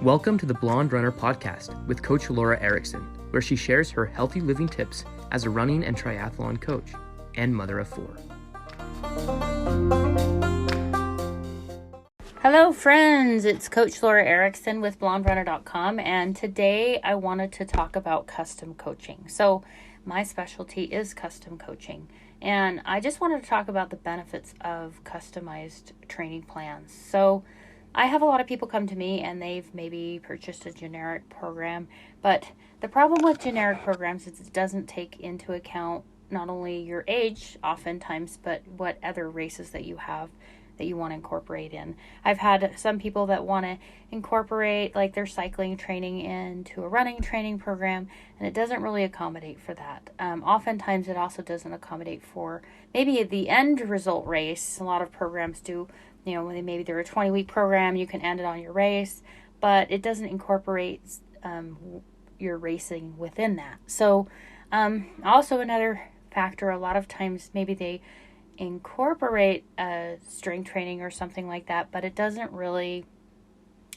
Welcome to the Blonde Runner podcast with Coach Laura Erickson, where she shares her healthy living tips as a running and triathlon coach and mother of 4. Hello friends, it's Coach Laura Erickson with blonderunner.com, and today I wanted to talk about custom coaching. So my specialty is custom coaching, and I just wanted to talk about the benefits of customized training plans. So I have a lot of people come to me and they've maybe purchased a generic program, but the problem with generic programs is it doesn't take into account not only your age oftentimes, but what other races that you have that you want to incorporate in. I've had some people that want to incorporate like their cycling training into a running training program, and it doesn't really accommodate for that. Oftentimes it also doesn't accommodate for maybe the end result race. A lot of programs do, maybe they're a 20-week program, you can end it on your race, but it doesn't incorporate your racing within that. So also another factor, a lot of times maybe they incorporate strength training or something like that, but it doesn't really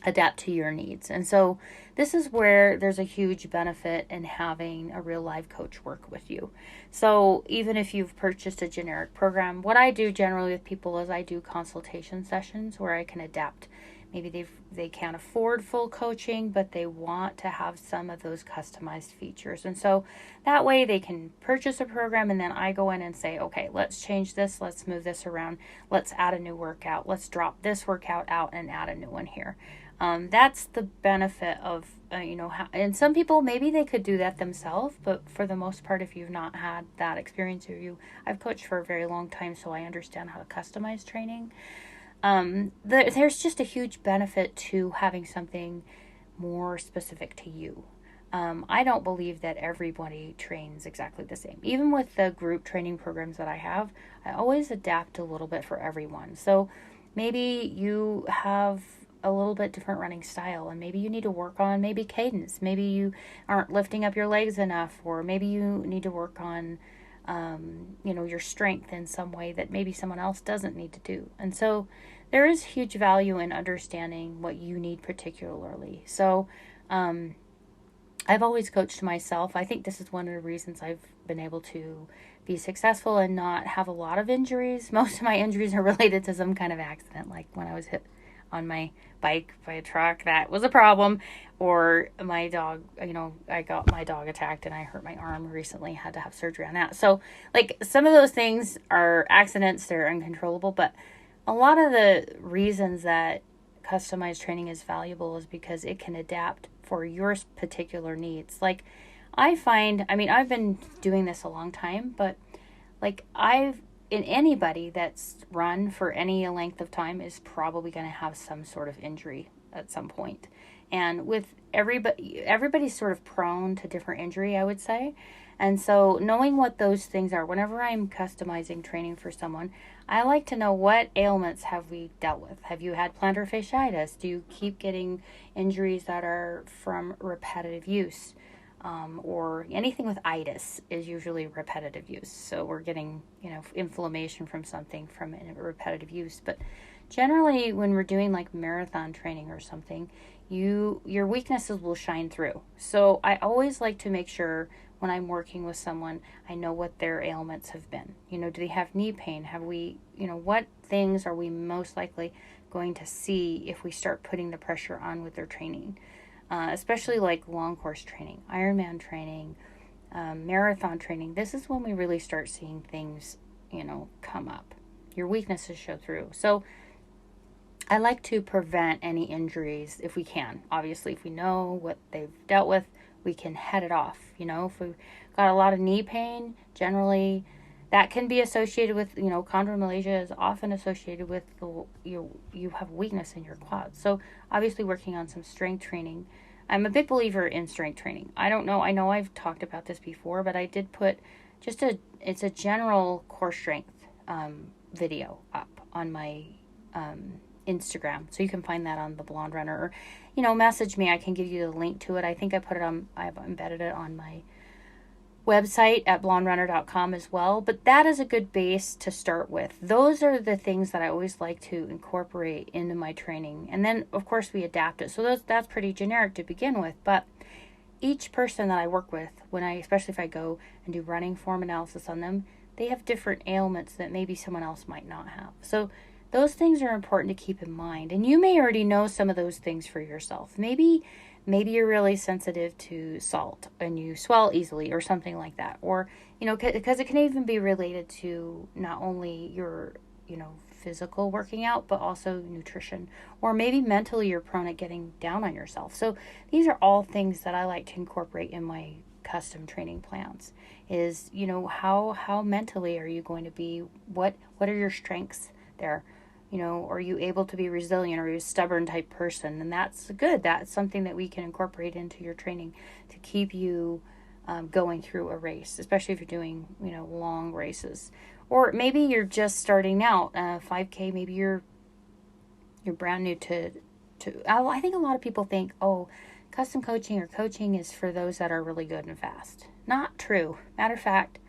adapt to your needs. And so this is where there's a huge benefit in having a real live coach work with you. So even if you've purchased a generic program, what I do generally with people is I do consultation sessions where I can adapt. Maybe they can't afford full coaching, but they want to have some of those customized features. And so that way they can purchase a program, and then I go in and say, okay, let's change this. Let's move this around. Let's add a new workout. Let's drop this workout out and add a new one here. That's the benefit of, and some people, maybe they could do that themselves, but for the most part, if you've not had that experience, I've coached for a very long time, so I understand how to customize training. There's just a huge benefit to having something more specific to you. I don't believe that everybody trains exactly the same. Even with the group training programs that I have, I always adapt a little bit for everyone. So maybe you have a little bit different running style, and maybe you need to work on maybe cadence. Maybe you aren't lifting up your legs enough, or maybe you need to work on your strength in some way that maybe someone else doesn't need to do. And so there is huge value in understanding what you need particularly. So I've always coached myself. I think this is one of the reasons I've been able to be successful and not have a lot of injuries. Most of my injuries are related to some kind of accident, like when I was hit on my bike by a truck. That was a problem. Or my dog, I got my dog attacked and I hurt my arm recently, had to have surgery on that. So like some of those things are accidents, they're uncontrollable, but a lot of the reasons that customized training is valuable is because it can adapt for your particular needs. Like I've been doing this a long time, but anybody that's run for any length of time is probably going to have some sort of injury at some point. And with everybody's sort of prone to different injury, I would say. And so knowing what those things are, whenever I'm customizing training for someone, I like to know what ailments have we dealt with. Have you had plantar fasciitis? Do you keep getting injuries that are from repetitive use? Or anything with itis is usually repetitive use. So we're getting, inflammation from something from repetitive use. But generally when we're doing like marathon training or something, your weaknesses will shine through. So I always like to make sure when I'm working with someone, I know what their ailments have been. Do they have knee pain? Have we, what things are we most likely going to see if we start putting the pressure on with their training? Especially like long course training, Ironman training, marathon training. This is when we really start seeing things, come up. Your weaknesses show through. So I like to prevent any injuries if we can. Obviously, if we know what they've dealt with, we can head it off. If we've got a lot of knee pain, generally that can be associated with, chondromalacia is often associated with you have weakness in your quads. So obviously working on some strength training. I'm a big believer in strength training. I know I've talked about this before, but I did put it's a general core strength video up on my Instagram. So you can find that on the Blonde Runner, or, message me. I can give you the link to it. I think I've embedded it on my website at blonderunner.com as well, but that is a good base to start with. Those are the things that I always like to incorporate into my training. And then, of course, we adapt it. So that's pretty generic to begin with, but each person that I work with, especially if I go and do running form analysis on them, they have different ailments that maybe someone else might not have. So those things are important to keep in mind. And you may already know some of those things for yourself. Maybe you're really sensitive to salt and you swell easily or something like that. Or, because it can even be related to not only your, physical working out, but also nutrition. Or maybe mentally you're prone at getting down on yourself. So these are all things that I like to incorporate in my custom training plans. Is, how mentally are you going to be? What are your strengths there? Are you able to be resilient? Or are you a stubborn type person? And that's good. That's something that we can incorporate into your training to keep you going through a race, especially if you're doing, long races. Or maybe you're just starting out, 5K, maybe you're brand new to, I think a lot of people think, custom coaching or coaching is for those that are really good and fast. Not true. Matter of fact,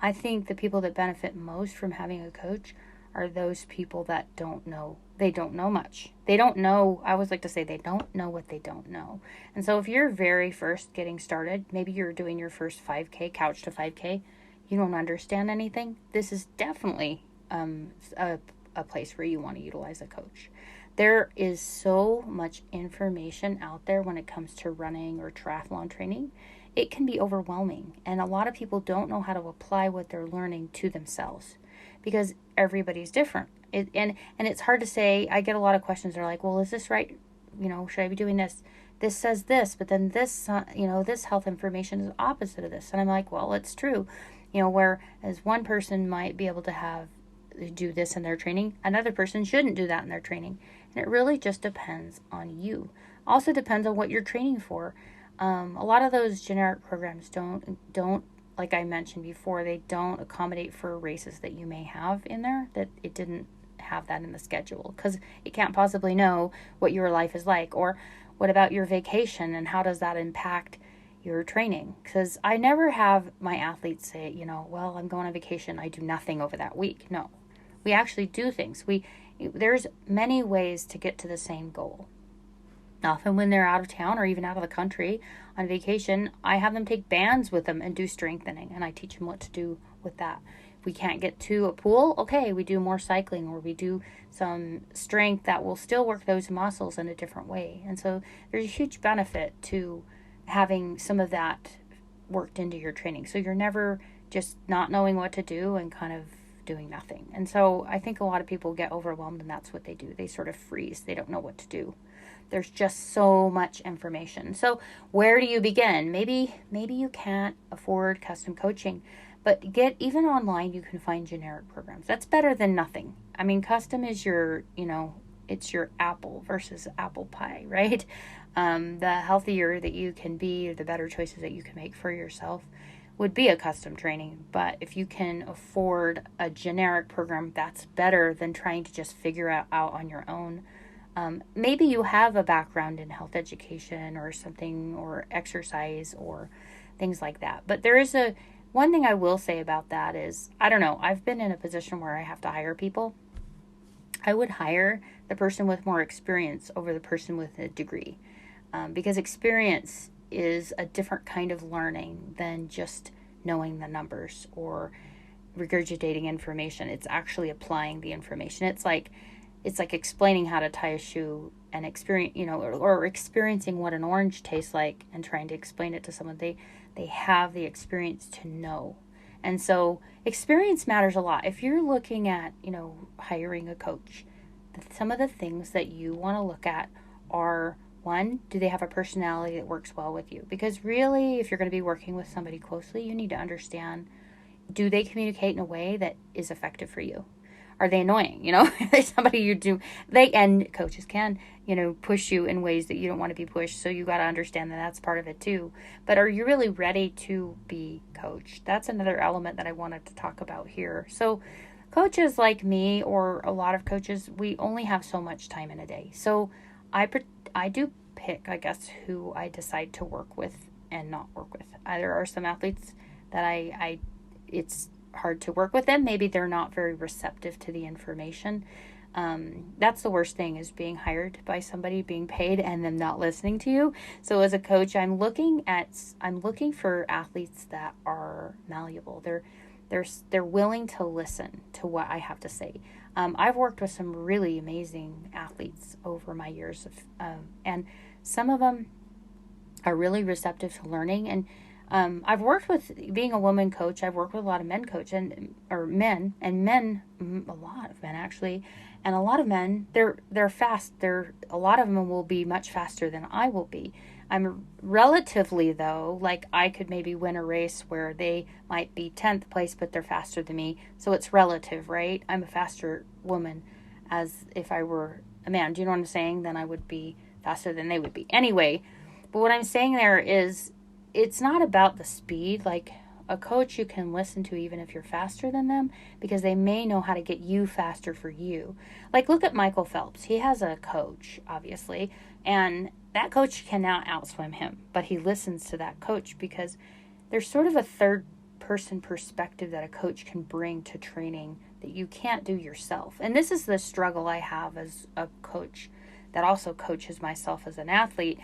I think the people that benefit most from having a coach are those people that don't know. They don't know much. They don't know. I always like to say they don't know what they don't know. And so if you're very first getting started, maybe you're doing your first 5K, couch to 5K, you don't understand anything, this is definitely a place where you want to utilize a coach. There is so much information out there when it comes to running or triathlon training. It can be overwhelming, and a lot of people don't know how to apply what they're learning to themselves because everybody's different. And it's hard to say. I get a lot of questions that are like, well, is this right? Should I be doing this? This says this, but then this, this health information is opposite of this. And I'm like, well, it's true. Whereas one person might be able to do this in their training, another person shouldn't do that in their training. And it really just depends on you. Also depends on what you're training for. A lot of those generic programs don't, like I mentioned before, they don't accommodate for races that you may have in there, that it didn't have that in the schedule, because it can't possibly know what your life is like. Or what about your vacation and how does that impact your training? Because I never have my athletes say, well, I'm going on vacation, I do nothing over that week. No, we actually do things. There's many ways to get to the same goal. Often when they're out of town or even out of the country on vacation, I have them take bands with them and do strengthening, and I teach them what to do with that. If we can't get to a pool, okay, we do more cycling, or we do some strength that will still work those muscles in a different way. And so there's a huge benefit to having some of that worked into your training. So you're never just not knowing what to do and kind of doing nothing. And so I think a lot of people get overwhelmed, and that's what they do. They sort of freeze. They don't know what to do. There's just so much information. So where do you begin? Maybe you can't afford custom coaching, but even online, you can find generic programs. That's better than nothing. I mean, custom is your, it's your apple versus apple pie, right? The healthier that you can be, the better choices that you can make for yourself would be a custom training. But if you can afford a generic program, that's better than trying to just figure out on your own. Maybe you have a background in health education or something, or exercise or things like that. But there is one thing I will say about that is, I don't know, I've been in a position where I have to hire people. I would hire the person with more experience over the person with a degree, because experience is a different kind of learning than just knowing the numbers or regurgitating information. It's actually applying the information. It's like explaining how to tie a shoe and experience, or experiencing what an orange tastes like and trying to explain it to someone. They have the experience to know. And so experience matters a lot. If you're looking at, hiring a coach, some of the things that you want to look at are, one, do they have a personality that works well with you? Because really, if you're going to be working with somebody closely, you need to understand, do they communicate in a way that is effective for you? Are they annoying? Are they somebody and coaches can, push you in ways that you don't want to be pushed. So you got to understand that that's part of it too. But are you really ready to be coached? That's another element that I wanted to talk about here. So coaches like me, or a lot of coaches, we only have so much time in a day. So I do pick, I guess, who I decide to work with and not work with. There are some athletes that it's hard to work with them. Maybe they're not very receptive to the information. That's the worst thing, is being hired by somebody, being paid, and them not listening to you. So as a coach, I'm looking for athletes that are malleable. They're willing to listen to what I have to say. I've worked with some really amazing athletes over my years and some of them are really receptive to learning. And I've worked with, being a woman coach, I've worked with a lot of men coach a lot of men actually, and a lot of men, they're fast. A lot of them will be much faster than I will be. I'm relatively, though, like I could maybe win a race where they might be 10th place, but they're faster than me. So it's relative, right? I'm a faster woman as if I were a man. Do you know what I'm saying? Then I would be faster than they would be. Anyway, but what I'm saying there is, it's not about the speed. Like a coach you can listen to even if you're faster than them, because they may know how to get you faster for you. Like look at Michael Phelps. He has a coach, obviously, and that coach can now outswim him, but he listens to that coach because there's sort of a third person perspective that a coach can bring to training that you can't do yourself. And this is the struggle I have as a coach that also coaches myself as an athlete.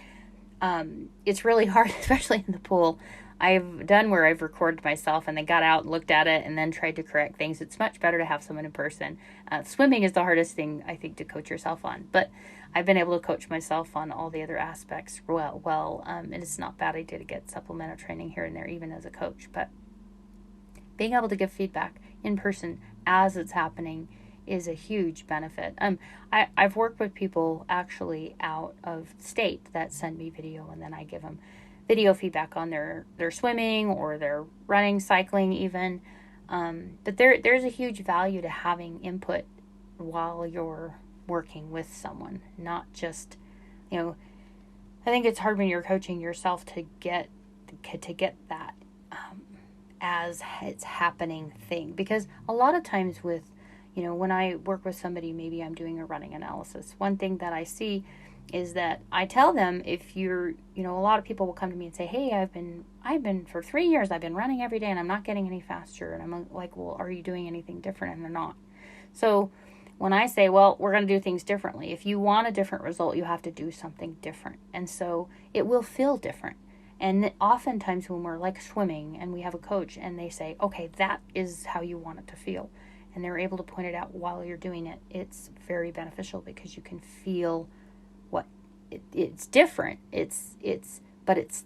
It's really hard, especially in the pool. I've done where I've recorded myself and then got out and looked at it and then tried to correct things. It's much better to have someone in person. Swimming is the hardest thing, I think, to coach yourself on. But I've been able to coach myself on all the other aspects well. And it's not bad. I did get supplemental training here and there, even as a coach. But being able to give feedback in person as it's happening is a huge benefit. I've worked with people actually out of state that send me video, and then I give them video feedback on their swimming or their running, cycling even. But there's a huge value to having input while you're working with someone, not just, I think it's hard when you're coaching yourself to get that as it's happening thing, because a lot of times with, when I work with somebody, maybe I'm doing a running analysis. One thing that I see is that I tell them, if you're, a lot of people will come to me and say, hey, I've been for 3 years, I've been running every day and I'm not getting any faster. And I'm like, well, are you doing anything different? And they're not. So when I say, well, we're going to do things differently, if you want a different result, you have to do something different. And so it will feel different. And oftentimes when we're like swimming and we have a coach and they say, okay, that is how you want it to feel, and they're able to point it out while you're doing it, it's very beneficial because you can feel what it's different. But it's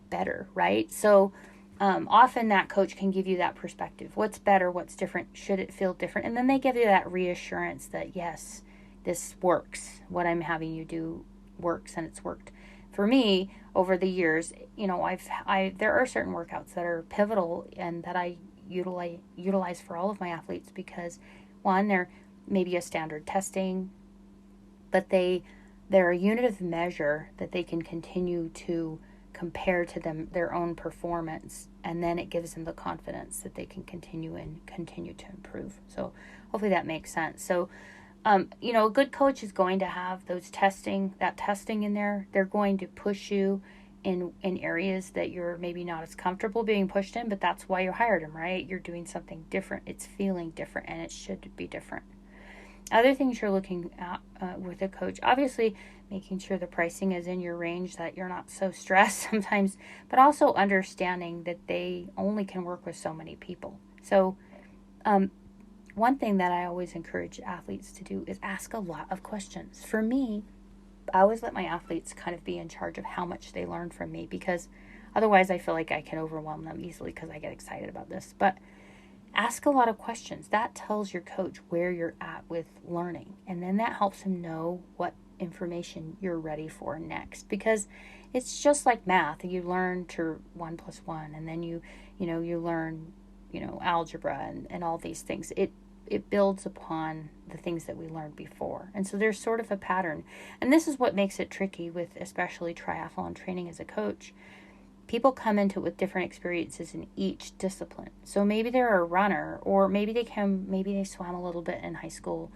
better, right? So often that coach can give you that perspective. What's better? What's different? Should it feel different? And then they give you that reassurance that yes, this works. What I'm having you do works, and it's worked for me over the years. There are certain workouts that are pivotal and that I utilize for all of my athletes because, one, they're maybe a standard testing, but they're a unit of measure that they can continue to compare to their own performance, and then it gives them the confidence that they can continue to improve. So hopefully that makes sense. So a good coach is going to have that testing in there. They're going to push you in areas that you're maybe not as comfortable being pushed in, but that's why you hired them, right? You're doing something different. It's feeling different, and it should be different. Other things you're looking at with a coach, obviously making sure the pricing is in your range, that you're not so stressed sometimes, but also understanding that they only can work with so many people. So one thing that I always encourage athletes to do is ask a lot of questions. For me, I always let my athletes kind of be in charge of how much they learn from me, because otherwise I feel like I can overwhelm them easily because I get excited about this. But ask a lot of questions. That tells your coach where you're at with learning. And then that helps him know what information you're ready for next. Because it's just like math. You learn to 1 + 1, and then you learn, algebra and all these things. It builds upon the things that we learned before. And so there's sort of a pattern. And this is what makes it tricky with especially triathlon training as a coach. People come into it with different experiences in each discipline. So maybe they're a runner, or maybe they swam a little bit in high school.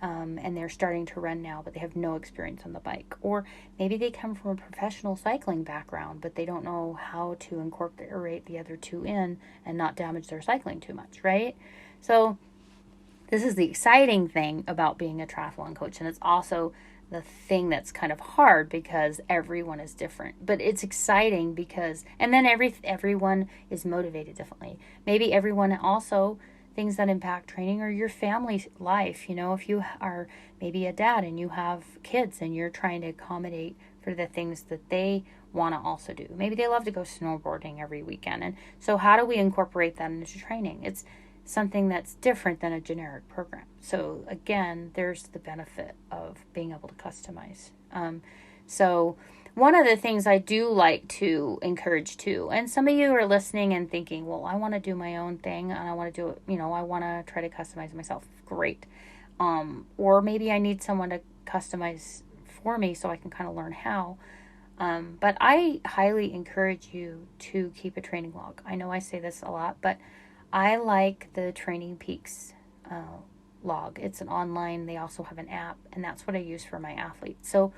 and they're starting to run now, but they have no experience on the bike. Or maybe they come from a professional cycling background, but they don't know how to incorporate the other two in and not damage their cycling too much, right? So this is the exciting thing about being a triathlon coach, and it's also the thing that's kind of hard because everyone is different. But it's exciting because, and then everyone is motivated differently. Maybe everyone also, things that impact training are your family life. You know, if you are maybe a dad and you have kids and you're trying to accommodate for the things that they want to also do. Maybe they love to go snowboarding every weekend. And so how do we incorporate that into training? It's something that's different than a generic program. So again, there's the benefit of being able to customize. So one of the things I do like to encourage too, and some of you are listening and thinking, well, I want to do my own thing and I want to do it, I want to try to customize myself. Great. Or maybe I need someone to customize for me so I can kind of learn how. But I highly encourage you to keep a training log. I know I say this a lot, but I like the Training Peaks log. It's an online, they also have an app, and that's what I use for my athletes. So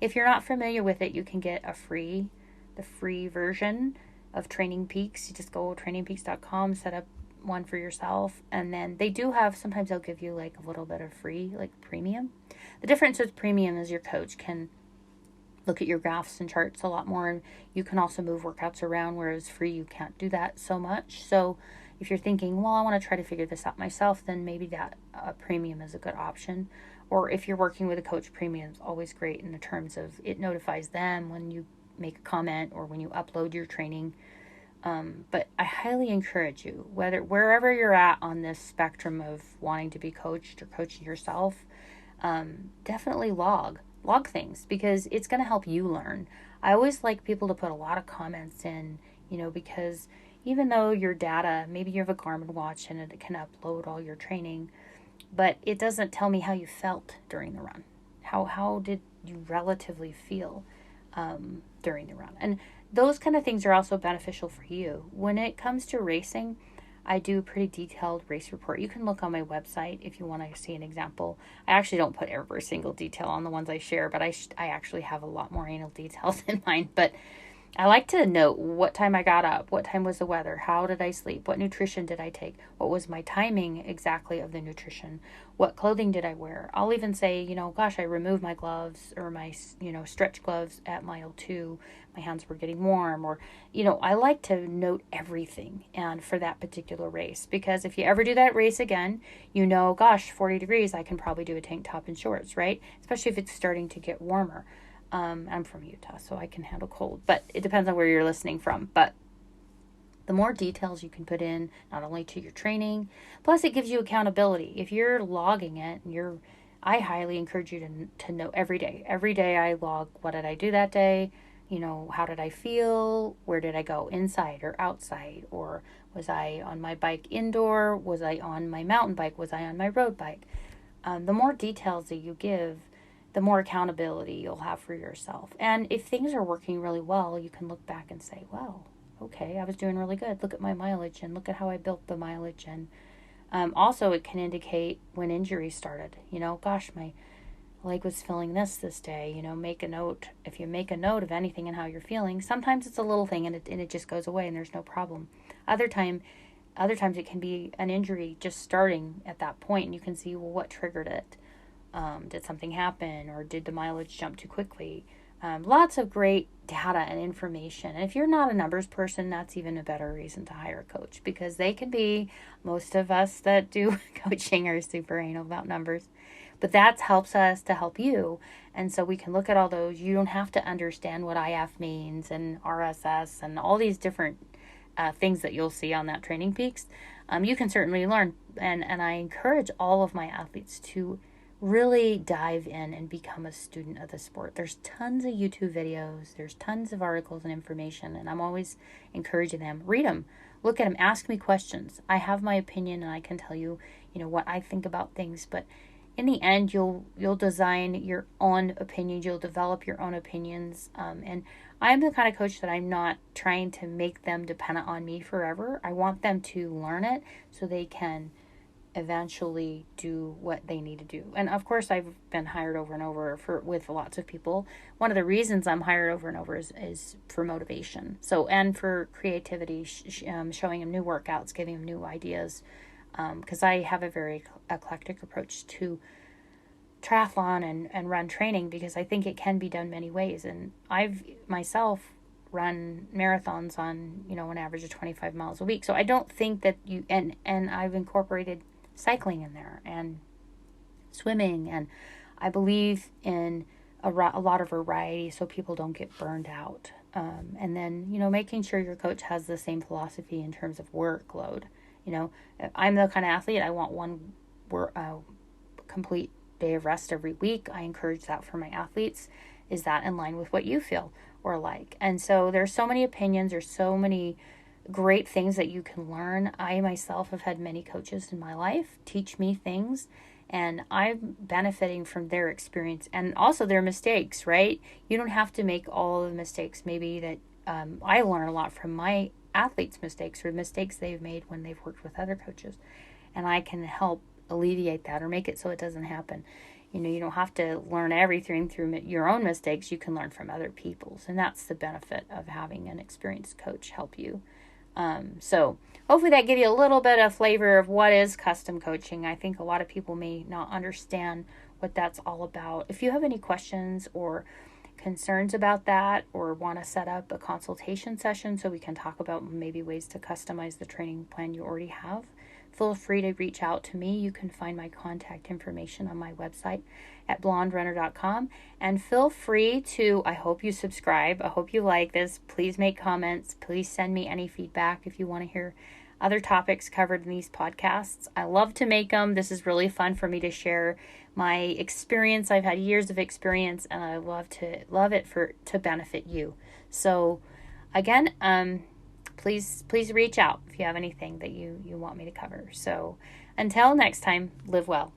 if you're not familiar with it, you can get the free version of Training Peaks. You just go to trainingpeaks.com, set up one for yourself, and then they do have, sometimes they'll give you like a little bit of free, like premium. The difference with premium is your coach can look at your graphs and charts a lot more, and you can also move workouts around, whereas free, you can't do that so much. So if you're thinking, well, I want to try to figure this out myself, then maybe that premium is a good option. Or if you're working with a coach, premium is always great in the terms of it notifies them when you make a comment or when you upload your training. But I highly encourage you, wherever you're at on this spectrum of wanting to be coached or coaching yourself, definitely log things, because it's going to help you learn. I always like people to put a lot of comments in, because even though your data, maybe you have a Garmin watch and it can upload all your training, but it doesn't tell me how you felt during the run. How did you relatively feel during the run? And those kind of things are also beneficial for you. When it comes to racing, I do a pretty detailed race report. You can look on my website if you want to see an example. I actually don't put every single detail on the ones I share, but I actually have a lot more anal details in mine. But I like to note what time I got up, what time was the weather, how did I sleep, what nutrition did I take, what was my timing exactly of the nutrition, what clothing did I wear. I'll even say, gosh, I removed my gloves or my, stretch gloves at mile 2. My hands were getting warm, or, I like to note everything and for that particular race, because if you ever do that race again, gosh, 40 degrees, I can probably do a tank top and shorts, right? Especially if it's starting to get warmer. I'm from Utah, so I can handle cold, but it depends on where you're listening from. But the more details you can put in, not only to your training, plus it gives you accountability. If you're logging it, I highly encourage you to know every day. Every day I log, what did I do that day? How did I feel? Where did I go, inside or outside? Or was I on my bike indoor? Was I on my mountain bike? Was I on my road bike? The more details that you give, the more accountability you'll have for yourself. And if things are working really well, you can look back and say, well, okay, I was doing really good. Look at my mileage and look at how I built the mileage. And also it can indicate when injuries started. Gosh, my leg was feeling this day. Make a note. If you make a note of anything and how you're feeling, sometimes it's a little thing and it just goes away and there's no problem. Other times it can be an injury just starting at that point, and you can see, well, what triggered it. Did something happen, or did the mileage jump too quickly? Lots of great data and information. And if you're not a numbers person, that's even a better reason to hire a coach, because they can be, most of us that do coaching are super anal about numbers, but that helps us to help you. And so we can look at all those. You don't have to understand what IF means and RSS and all these different things that you'll see on that Training Peaks. You can certainly learn. And I encourage all of my athletes to really dive in and become a student of the sport. There's tons of YouTube videos, there's tons of articles and information, and I'm always encouraging them. Read them, look at them, ask me questions. I have my opinion and I can tell you, what I think about things, but in the end, you'll design your own opinions, you'll develop your own opinions, and I'm the kind of coach that I'm not trying to make them dependent on me forever. I want them to learn it so they can eventually do what they need to do. And of course, I've been hired over and over with lots of people. One of the reasons I'm hired over and over is for motivation. So, and for creativity, showing them new workouts, giving them new ideas. Because I have a very eclectic approach to triathlon and run training, because I think it can be done many ways. And I've myself run marathons on, an average of 25 miles a week. So I don't think that and I've incorporated cycling in there and swimming, and I believe in a lot of variety so people don't get burned out. And then, making sure your coach has the same philosophy in terms of workload. I'm the kind of athlete, I want one complete day of rest every week. I encourage that for my athletes. Is that in line with what you feel or like? And so there's so many opinions, there's so many great things that you can learn. I myself have had many coaches in my life teach me things, and I'm benefiting from their experience and also their mistakes, right? You don't have to make all of the mistakes. Maybe that I learn a lot from my athletes' mistakes or mistakes they've made when they've worked with other coaches, and I can help alleviate that or make it so it doesn't happen. You don't have to learn everything through your own mistakes. You can learn from other people's, and that's the benefit of having an experienced coach help you. So hopefully that gave you a little bit of flavor of what is custom coaching. I think a lot of people may not understand what that's all about. If you have any questions or concerns about that, or want to set up a consultation session so we can talk about maybe ways to customize the training plan you already have, feel free to reach out to me. You can find my contact information on my website at blonderunner.com. And feel free to, I hope you subscribe. I hope you like this. Please make comments. Please send me any feedback if you want to hear other topics covered in these podcasts. I love to make them. This is really fun for me to share my experience. I've had years of experience, and I love it to benefit you. So again, please reach out if you have anything that you want me to cover. So until next time, live well.